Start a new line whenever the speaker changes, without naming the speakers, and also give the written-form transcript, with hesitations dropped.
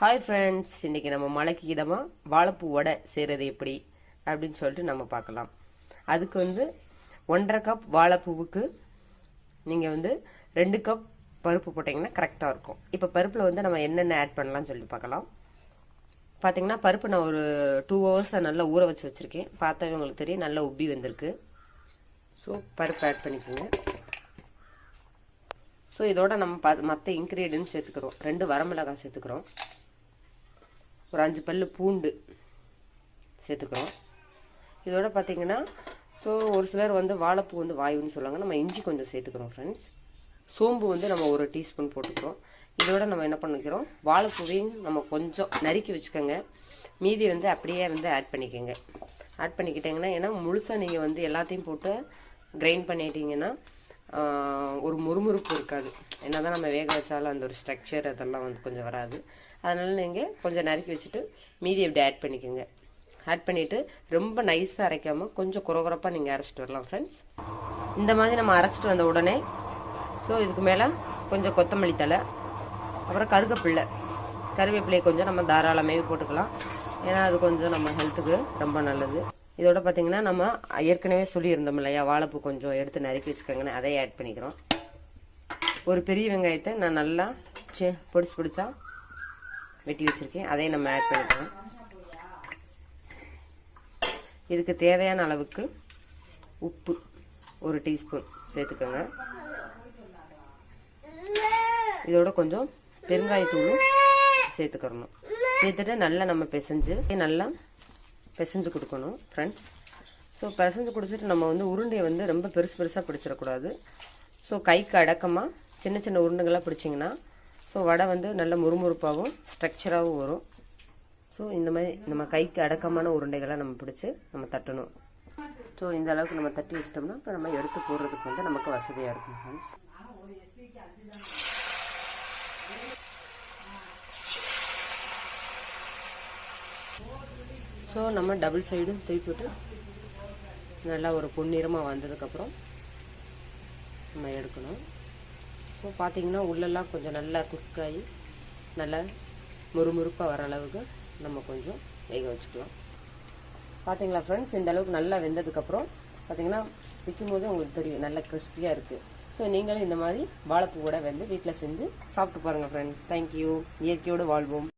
Hi friends, இன்றைக்கி நம்ம மழைக்கு இதமாக வாழைப்பூ வடை செய்கிறது எப்படி அப்படின்னு சொல்லிட்டு நம்ம பார்க்கலாம். அதுக்கு 1.5 கப் வாழைப்பூவுக்கு நீங்கள் 2 கப் பருப்பு போட்டிங்கன்னா கரெக்டாக இருக்கும். இப்போ பருப்பில் நம்ம என்னென்ன ஆட் பண்ணலாம்னு சொல்லி பார்க்கலாம். பார்த்திங்கன்னா பருப்பு நான் ஒரு 2 hours நல்லா ஊற வச்சு வச்சுருக்கேன். பார்த்தாவே உங்களுக்கு தெரியும், நல்லா உப்பி வந்திருக்கு. ஸோ பருப்பு ஆட் பண்ணிக்கோங்க. ஸோ இதோட நம்ம மற்ற இன்க்ரீடியன்ட் சேர்த்துக்கிறோம். 2 வரமிளகாய் சேர்த்துக்கிறோம். ஒரு 5 பல்லு பூண்டு சேர்த்துக்கிறோம். இதோட பார்த்திங்கன்னா ஒரு சிலர் வாழைப்பூ வாயுன்னு சொல்லுவாங்க. நம்ம இஞ்சி கொஞ்சம் சேர்த்துக்கிறோம் ஃப்ரெண்ட்ஸ். சோம்பு நம்ம 1 டீஸ்பூன் போட்டுக்கிறோம். இதோட நம்ம என்ன பண்ணிக்கிறோம், வாழைப்பூவையும் நம்ம கொஞ்சம் நறுக்கி வச்சுக்கோங்க. மீதி அப்படியே ஆட் பண்ணிக்கோங்க. ஆட் பண்ணிக்கிட்டிங்கன்னா, ஏன்னா முழுசாக நீங்கள் எல்லாத்தையும் போட்டு கிரைண்ட் பண்ணிட்டீங்கன்னா ஒரு முறுமுறுப்பு இருக்காது. என்ன தான் நம்ம வேக வச்சாலும் அந்த ஒரு ஸ்ட்ரக்சர் அதெல்லாம் கொஞ்சம் வராது. அதனால் நீங்கள் கொஞ்சம் நறுக்கி வச்சுட்டு மீதி எப்படி ஆட் பண்ணிக்கோங்க. ஆட் பண்ணிவிட்டு ரொம்ப நைஸாக அரைக்காமல் கொஞ்சம் குறகுறப்பாக நீங்கள் அரைச்சிட்டு வரலாம் ஃப்ரெண்ட்ஸ். இந்த மாதிரி நம்ம அரைச்சிட்டு வந்த உடனே இதுக்கு மேலே கொஞ்சம் கொத்தமல்லி தழை, அப்புறம் கருவேப்பிலையை கொஞ்சம் நம்ம தாராளமாகவே போட்டுக்கலாம். ஏன்னா அது கொஞ்சம் நம்ம ஹெல்த்துக்கு ரொம்ப நல்லது. இதோட பார்த்திங்கன்னா நம்ம ஏற்கனவே சொல்லியிருந்தோம் இல்லையா, வாழைப்பூ கொஞ்சம் எடுத்து நறுக்கி வச்சுக்கோங்கன்னு, அதை ஆட் பண்ணிக்கிறோம். ஒரு பெரிய வெங்காயத்தை நான் நல்லா பொடிச்சா வெட்டி வச்சுருக்கேன், அதையும் நம்ம ஆட் பண்ணிக்கிறோம். இதுக்கு தேவையான அளவுக்கு உப்பு 1 டீஸ்பூன் சேர்த்துக்கோங்க. இதோட கொஞ்சம் பெருங்காயத்தூளும் சேர்த்துக்கிறணும். சேர்த்துட்டு நல்லா நம்ம பிசைஞ்சு கொடுக்கணும் ஃப்ரெண்ட்ஸ். ஸோ பிசைஞ்சு கொடுத்துட்டு நம்ம உருண்டையை ரொம்ப பெருசாக பிடிச்சிடக்கூடாது. ஸோ கைக்கு அடக்கமாக சின்ன சின்ன உருண்டைகளாக பிடிச்சிங்கன்னா வடை நல்ல முறுமுறுப்பாகவும் ஸ்ட்ரக்சராகவும் வரும். ஸோ இந்த மாதிரி நம்ம கைக்கு அடக்கமான உருண்டைகளை நம்ம பிடிச்சி நம்ம தட்டணும். ஸோ இந்த அளவுக்கு நம்ம தட்டி வச்சிட்டோம்னா இப்போ நம்ம எடுத்து போடுறதுக்கு நமக்கு வசதியாக இருக்கும் ஃப்ரெண்ட்ஸ். ஸோ நம்ம டபுள் சைடும் திருப்பிட்டு நல்லா ஒரு பொன்னிறமாக வந்ததுக்கப்புறம் நம்ம எடுக்கணும். ஸோ பார்த்திங்கன்னா உள்ளெல்லாம் கொஞ்சம் நல்லா குக்காகி நல்லா முறுமுறுப்பாக வர அளவுக்கு நம்ம கொஞ்சம் வேக வச்சுக்கலாம். பார்த்திங்களா ஃப்ரெண்ட்ஸ், இந்த அளவுக்கு நல்லா வெந்ததுக்கப்புறம் பார்த்திங்கன்னா விற்கும் போது உங்களுக்கு தெரியும் நல்லா கிறிஸ்பியாக இருக்குது. ஸோ நீங்களும் இந்த மாதிரி வாழைப்பூ கூட வீட்டில் செஞ்சு சாப்பிட்டு பாருங்கள் ஃப்ரெண்ட்ஸ். தேங்க்யூ. இயற்கையோடு வாழ்வோம்.